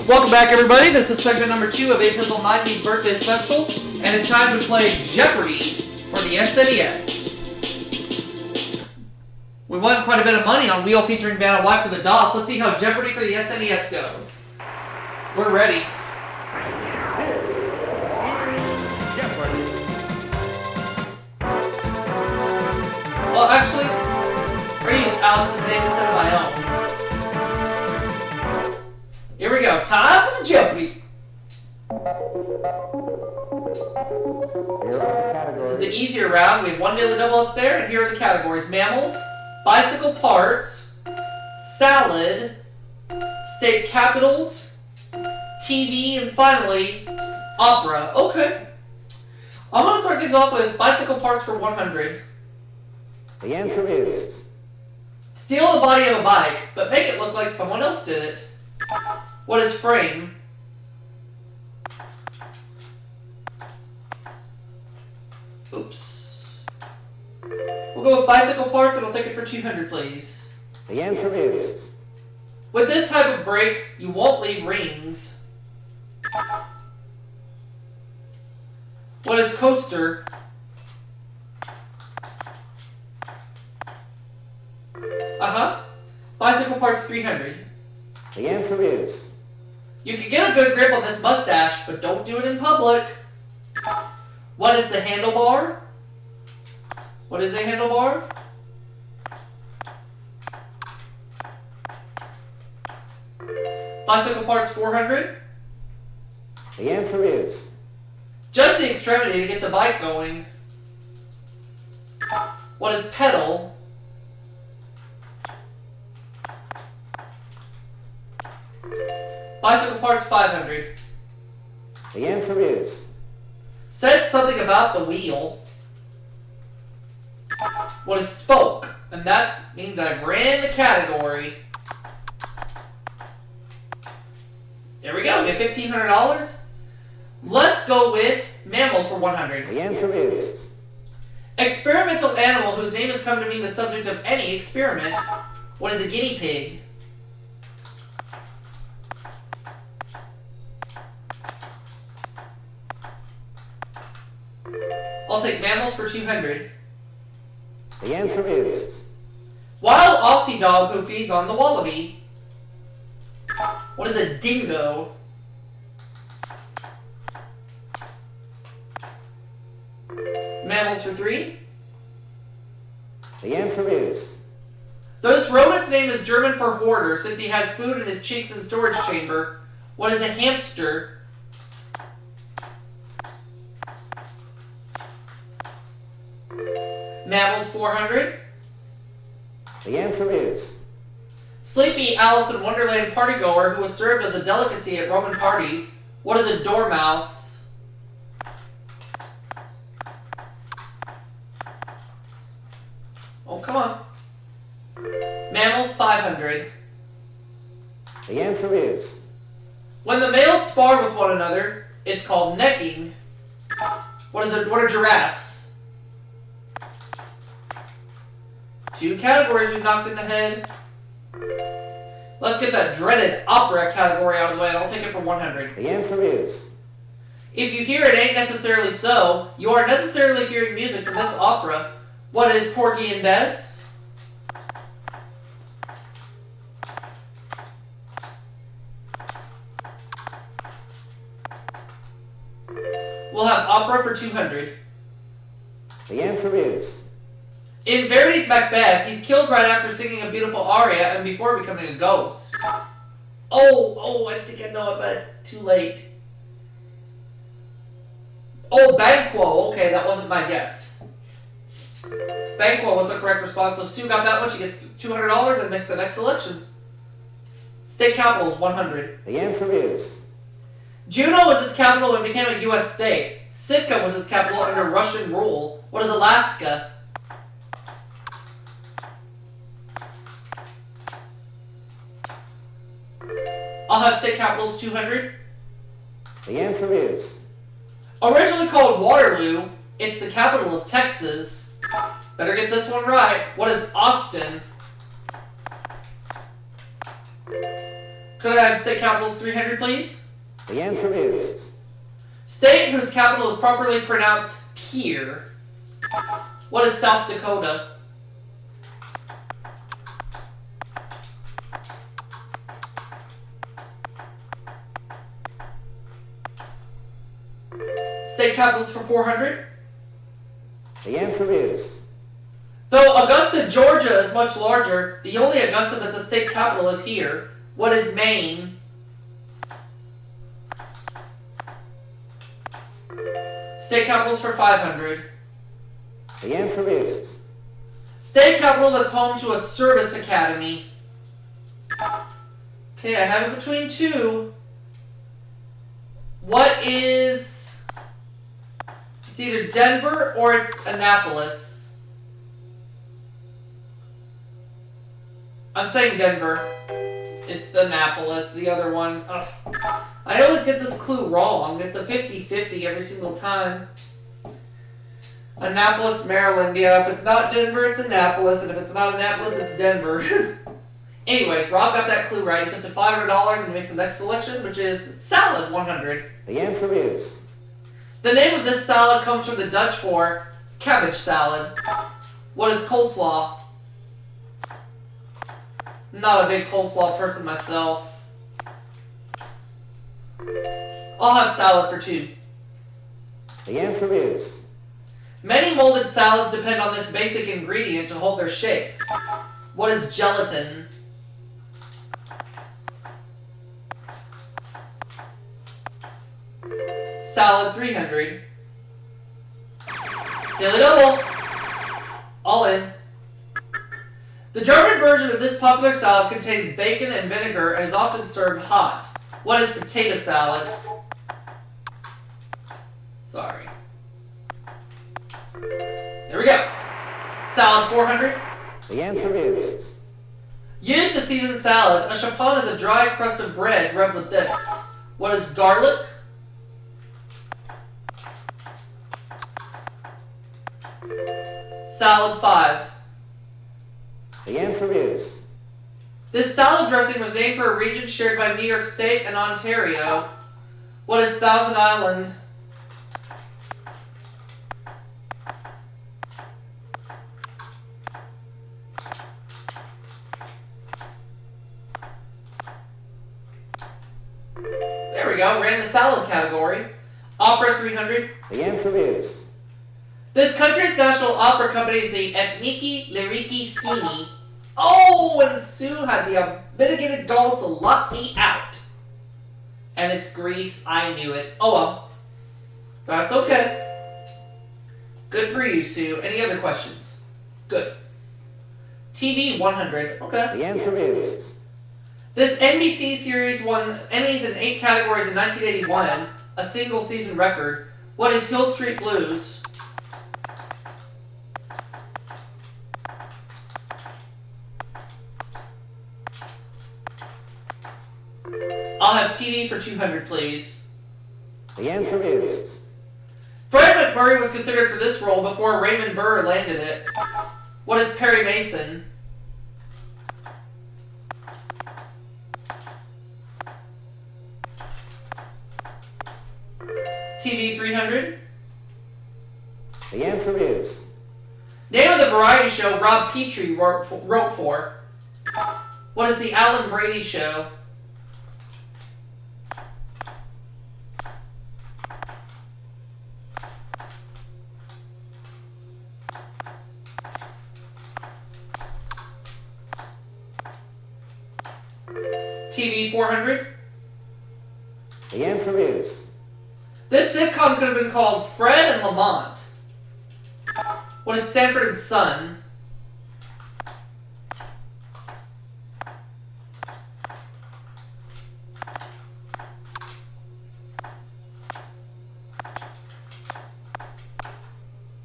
Welcome back, everybody. This is segment number 2 of APizzle90's birthday special, and it's time to play Jeopardy for the SNES. We won quite a bit of money on Wheel featuring Vanna White for the DOS. Let's see how Jeopardy for the SNES goes. We're ready. Well, actually, we're going to use Alex's name instead of my own. Here we go. Time for the Jeopardy. This is the easier round. We have one daily double up there, and here are the categories. Mammals, bicycle parts, salad, state capitals, TV, and finally, opera. Okay. I'm going to start things off with bicycle parts for 100. The answer is... Steal the body of a bike, but make it look like someone else did it. What is frame? Oops. We'll go with bicycle parts and I'll take it for 200, please. The answer is... With this type of brake, you won't leave rings. What is coaster? Bicycle parts 300. The answer is... You can get a good grip on this mustache, but don't do it in public. What is the handlebar? What is a handlebar? Bicycle parts 400. The answer is... Just the extremity to get the bike going. What is pedal? Bicycle parts 500. The answer is... Said something about the wheel. What is spoke? And that means I ran the category. There we go. We have $1,500. Let's go with mammals for 100. The answer is... Experimental animal whose name has come to mean the subject of any experiment. What is a guinea pig? I'll take mammals for 200. The answer is... Wild Aussie dog who feeds on the wallaby. What is a dingo? Mammals for 3. The answer is... This rodent's name is German for hoarder since he has food in his cheeks and storage chamber. What is a hamster? Mammals 400. The answer is... Sleepy Alice in Wonderland partygoer who was served as a delicacy at Roman parties. What is a dormouse? Oh, come on. Mammals 500. The answer is... When the males spar with one another, it's called necking. What are giraffes? 2 categories we've knocked in the head. Let's get that dreaded opera category out of the way, and I'll take it for 100. The answer is... If you hear it ain't necessarily so, you are necessarily hearing music from this opera. What is Porgy and Bess? We'll have opera for 200. The answer is... In Verdi's Macbeth, he's killed right after singing a beautiful aria and before becoming a ghost. Oh, I think I know it, but too late. Oh, Banquo. Okay, that wasn't my guess. Banquo was the correct response, so Sue got that one. She gets $200 and makes the next selection. State capitals, 100. The answer is... Juneau was its capital when it became a U.S. state. Sitka was its capital under Russian rule. What is Alaska? I'll have state capitals 200. The answer is... Originally called Waterloo, it's the capital of Texas. Better get this one right. What is Austin? Could I have state capitals 300, please? The answer is State whose capital is properly pronounced Pier. What is South Dakota? State capitals for 400? the answer is Though Augusta, Georgia is much larger, the only Augusta that's a state capital is here. What is Maine? State capitals for 500. the answer is State capital that's home to a service academy. Okay, I have it between two. What is... It's either Denver or it's Annapolis. I'm saying Denver. It's the Annapolis, the other one. Ugh. I always get this clue wrong. It's a 50-50 every single time. Annapolis, Maryland. Yeah, if it's not Denver, it's Annapolis. And if it's not Annapolis, it's Denver. Anyways, Rob got that clue right. He's up to $500 and he makes the next selection, which is salad 100. the answer is The name of this salad comes from the Dutch for cabbage salad. What is coleslaw? Not a big coleslaw person myself. I'll have salad for 2. the answer is Many molded salads depend on this basic ingredient to hold their shape. What is gelatin? Salad 300. Daily double. All in. The German version of this popular salad contains bacon and vinegar and is often served hot. What is potato salad? Sorry. There we go. Salad 400. the answer is Used to season salads, a chapon is a dry crust of bread rubbed with this. What is garlic? Salad 5. the answer is This salad dressing was named for a region shared by New York State and Ontario. What is Thousand Island? There we go, ran the salad category. Opera 300. the answer is This country's national opera company is the Ethniki Liriki Skini. Oh, and Sue had the unmitigated gall to lock me out. And it's Greece, I knew it. Oh well. That's okay. Good for you, Sue. Any other questions? Good. TV 100. Okay. the answer is This NBC series won Emmys in 8 categories in 1981, a single season record. What is Hill Street Blues? I'll have TV for 200, please. the answer is Fred McMurray was considered for this role before Raymond Burr landed it. What is Perry Mason? TV 300. the answer is Name of the variety show Rob Petrie wrote for. What is the Alan Brady Show? TV 400. the answer is This sitcom could have been called Fred and Lamont. What is Sanford and Son?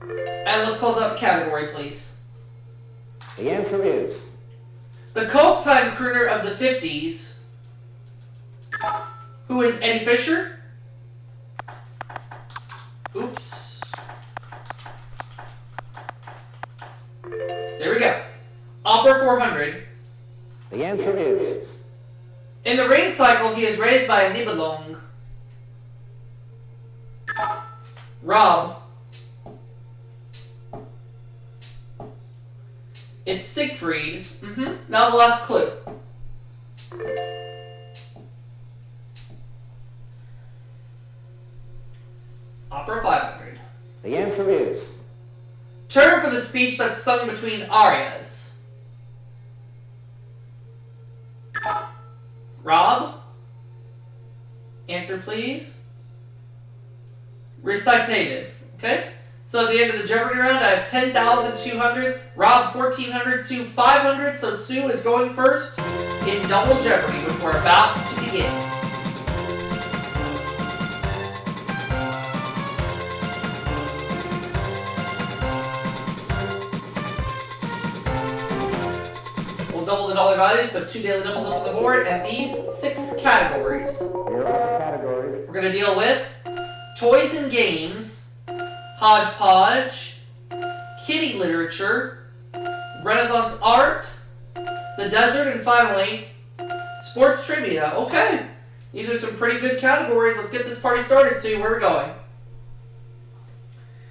And let's close out the category, please. the answer is The Coke Time crooner of the 50s. Who is Eddie Fisher? Oops. There we go. Opera 400. the answer is In the ring cycle, he is raised by a Nibelung. Rob. It's Siegfried. Now the last clue. Opera 500. The answer is Term for the speech that's sung between arias. Rob? Answer, please. Recitative. Okay? So at the end of the Jeopardy round, I have 10,200. Rob, 1,400. Sue, 500. So Sue is going first in Double Jeopardy, which we're about to begin. We'll double the dollar values, put 2 daily doubles up on the board, and these 6 categories. here are the categories. We're going to deal with toys and games, hodgepodge, kiddie literature, Renaissance art, the desert, and finally, sports trivia. Okay, these are some pretty good categories. Let's get this party started, Sue. Where are we going?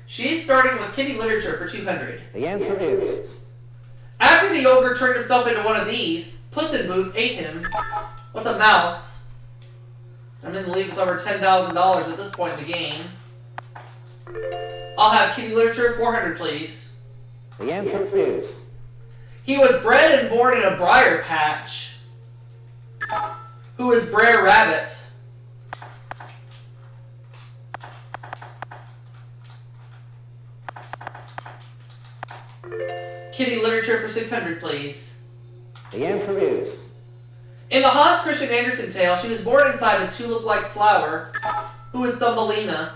She's starting with kiddie literature for 200. The answer is After the ogre turned himself into one of these, Puss in Boots ate him. What's a mouse? I'm in the lead with over $10,000 at this point in the game. I'll have kiddie literature, 400, please. the answer is He was bred and born in a briar patch. Who is Brer Rabbit? Kiddie literature for 600, please. the answer is In the Hans Christian Andersen tale, she was born inside a tulip-like flower. Who is Thumbelina?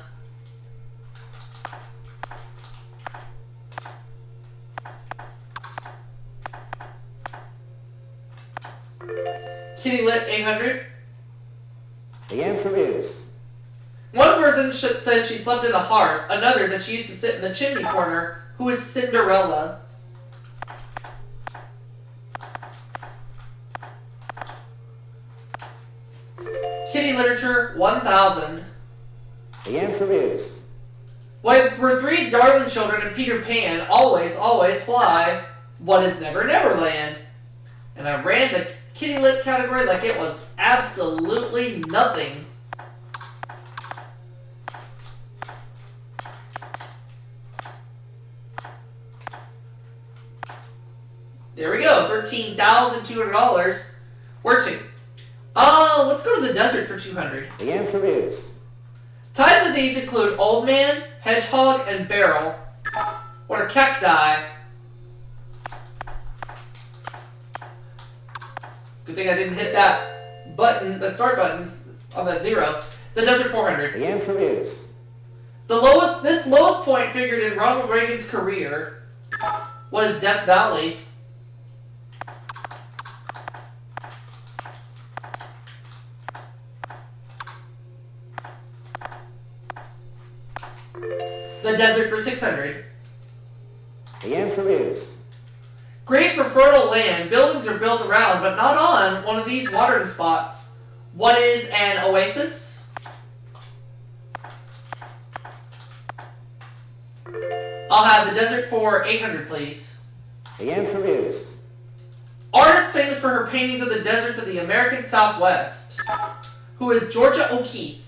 Kitty lit 800. the answer is One person says she slept in the hearth, another that she used to sit in the chimney corner. Who is Cinderella? Kitty literature 1000. the answer is When were 3 darling children and Peter Pan always, always fly? What is Never Never Land? And I ran the kitty lit category like it was absolutely nothing. There we go, $13,200. Where to? Let's go to the desert for 200. the answer is Types of these include old man, hedgehog, and barrel. What are cacti? Good thing I didn't hit that button, that start button on that 0. The desert 400. the answer is This lowest point figured in Ronald Reagan's career. What is Death Valley? The desert for 600. the answer is Great for fertile land. Buildings are built around, but not on, one of these watering spots. What is an oasis? I'll have the desert for 800, please. the answer is Artist famous for her paintings of the deserts of the American Southwest. Who is Georgia O'Keeffe?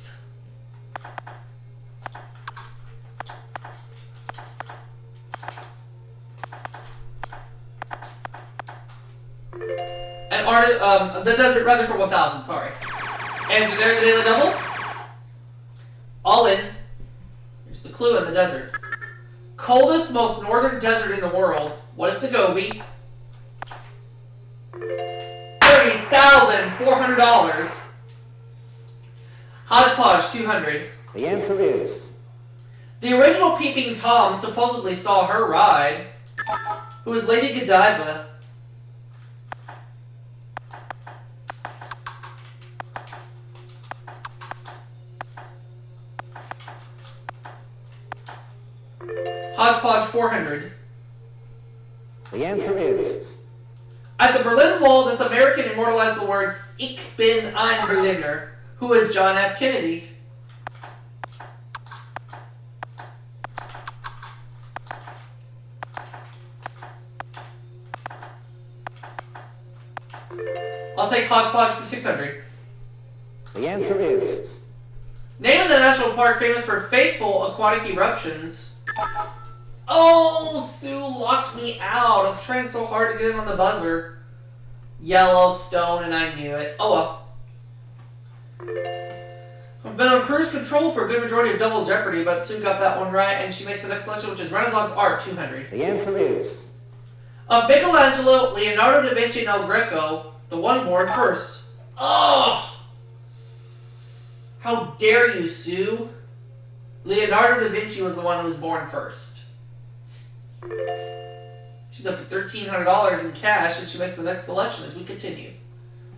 An artist, the desert rather for 1,000, sorry. Answer there, the daily double. All in. Here's the clue in the desert. Coldest, most northern desert in the world. What is the Gobi? $30,400. Hodgepodge, 200. the answer is The original Peeping Tom supposedly saw her ride. Who is Lady Godiva? Hodgepodge 400. the answer is At the Berlin Wall, this American immortalized the words, Ich bin ein Berliner, who is John F. Kennedy. I'll take Hodgepodge for 600. The answer is Name of the national park famous for faithful aquatic eruptions. Oh, Sue locked me out. I was trying so hard to get in on the buzzer. Yellowstone, and I knew it. Oh well. I've been on cruise control for a good majority of Double Jeopardy, but Sue got that one right, and she makes the next selection, which is Renaissance Art, 200. the answer is Of Michelangelo, Leonardo da Vinci, and El Greco, the one born first. Oh! How dare you, Sue? Leonardo da Vinci was the one who was born first. She's up to $1,300 in cash, and she makes the next selection as we continue.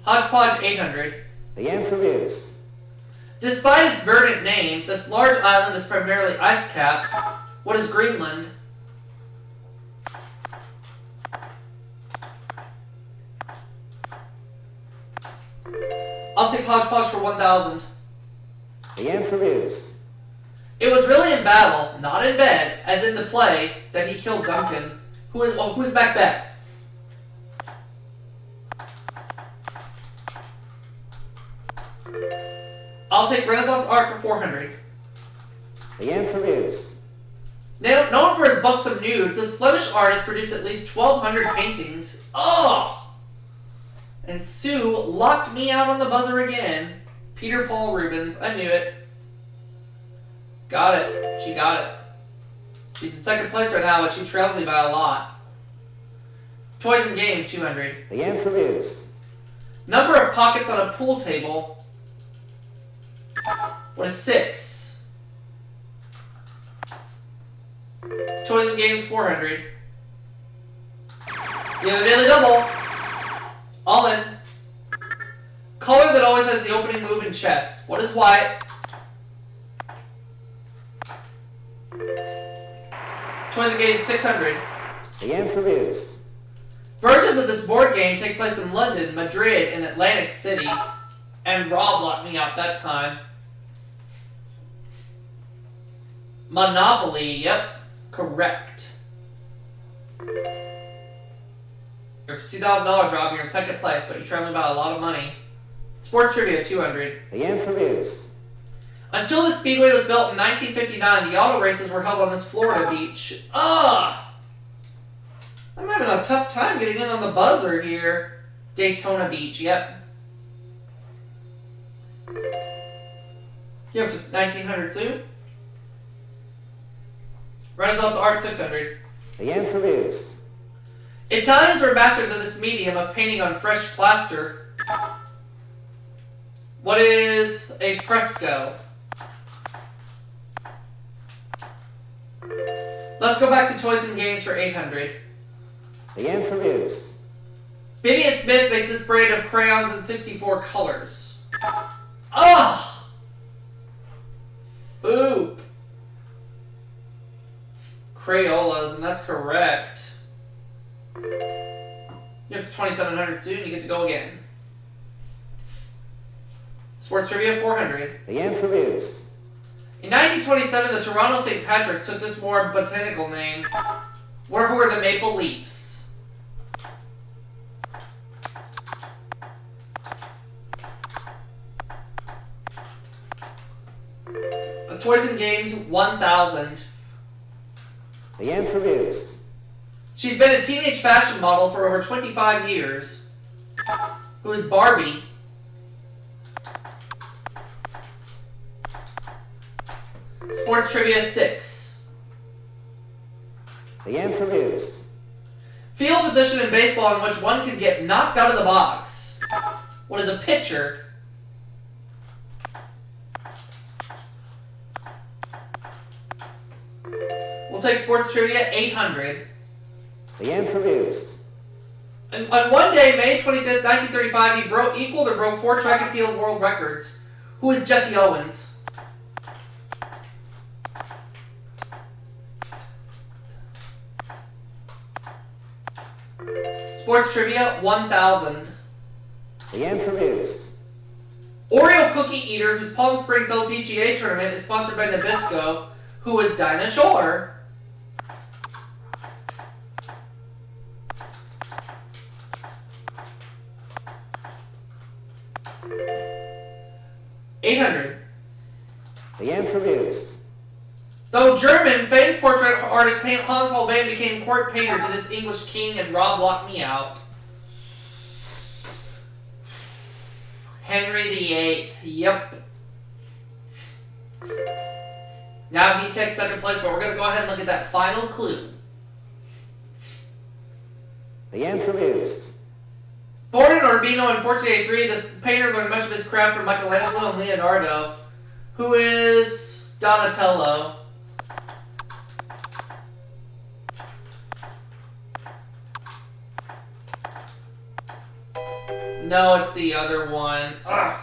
Hodgepodge, 800. the answer is Despite its verdant name, this large island is primarily ice-capped. What is Greenland? I'll take Hodgepodge for 1,000. the answer is It was really in battle, not in bed, as in the play, that he killed Duncan. Who is Macbeth? I'll take Renaissance Art for 400. the answer is Now, known for his buxom nudes, this Flemish artist produced at least 1,200 paintings. Oh! And Sue locked me out on the buzzer again. Peter Paul Rubens. I knew it. Got it. She got it. She's in second place right now, but she trails me by a lot. Toys and Games, 200. the answer is Number of pockets on a pool table. What is 6? Toys and Games, 400. You have a daily double. All in. Color that always has the opening move in chess. What is white? Toys and Games, 600. the answer is Versions of this board game take place in London, Madrid, and Atlantic City. And Rob locked me out that time. Monopoly, yep, correct. There's $2,000, Rob. You're in second place, but you're traveling by a lot of money. Sports Trivia, 200. the answer is Until the Speedway was built in 1959, the auto races were held on this Florida beach. Ugh! I'm having a tough time getting in on the buzzer here. Daytona Beach, yep. You up to 1,900 soon? Renaissance Art, 600. the answer is Italians were masters of this medium of painting on fresh plaster. What is a fresco? Let's go back to Toys and Games for 800. the answer is Benny and Smith makes this brand of crayons in 64 colors. Ugh! Oop. Crayolas, and that's correct. You're up to 2,700 soon. You get to go again. Sports Trivia, 400. the answer is In 1927, the Toronto St. Patrick's took this more botanical name. Who are the Maple Leafs? Toys and Games, 1,000. the answer is She's been a teenage fashion model for over 25 years. Who is Barbie? Sports Trivia, 6. the answer is Field position in baseball in which one can get knocked out of the box. What is a pitcher? We'll take Sports Trivia, 800. the answer is And on one day, May 25th, 1935, he equaled or broke 4 track and field world records. Who is Jesse Owens? Sports trivia, 1,000. The answer is Oreo cookie eater whose Palm Springs LPGA tournament is sponsored by Nabisco, who is Dinah Shore. $800. the answer is Though German, famed portrait artist Hans Holbein became court painter to this English king, and Rob locked me out. Henry VIII. Yep. Now he takes second place, but we're going to go ahead and look at that final clue. the answer is Born in Urbino in 1483, this painter learned much of his craft from Michelangelo and Leonardo, who is Donatello. No, it's the other one. Ugh.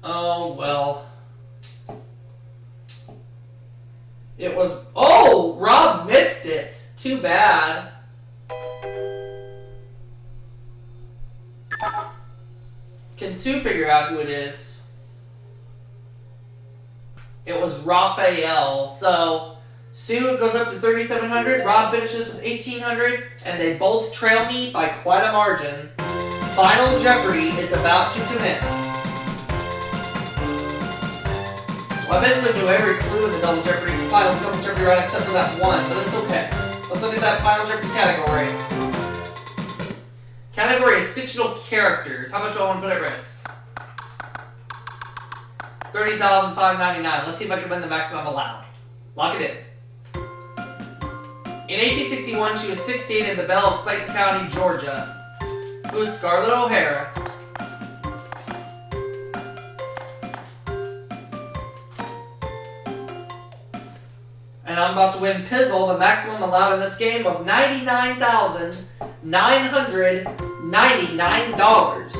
Oh, well. It was... Oh! Rob missed it! Too bad. Can Sue figure out who it is? It was Raphael. So, Sue goes up to 3,700, Rob finishes with 1,800, and they both trail me by quite a margin. Final Jeopardy is about to commence. Well, I basically knew every clue in the Final Double Jeopardy round except for that one, but it's okay. Let's look at that Final Jeopardy category. Category is fictional characters. How much do I want to put at risk? $30,599. Let's see if I can win the maximum allowed. Lock it in. In 1861, she was 16 in the Belle of Clayton County, Georgia. Who is Scarlett O'Hara? And I'm about to win Pizzle, the maximum allowed in this game of $99,999.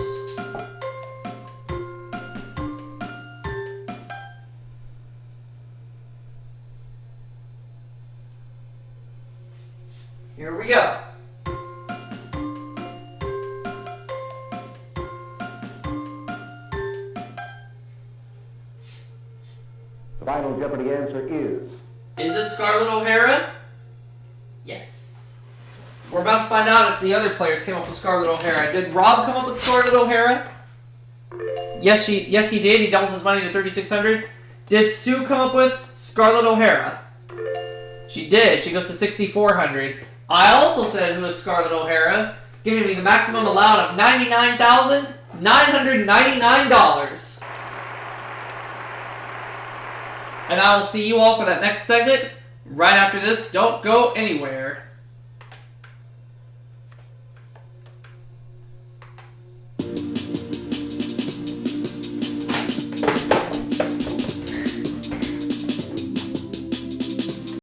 Here we go. the Final Jeopardy answer is Is it Scarlett O'Hara? Yes. We're about to find out if the other players came up with Scarlett O'Hara. Did Rob come up with Scarlett O'Hara? Yes, he did. He doubles his money to 3,600. Did Sue come up with Scarlett O'Hara? She did. She goes to 6,400. I also said who is Scarlett O'Hara, giving me the maximum allowed of $99,999. And I will see you all for that next segment right after this. Don't go anywhere.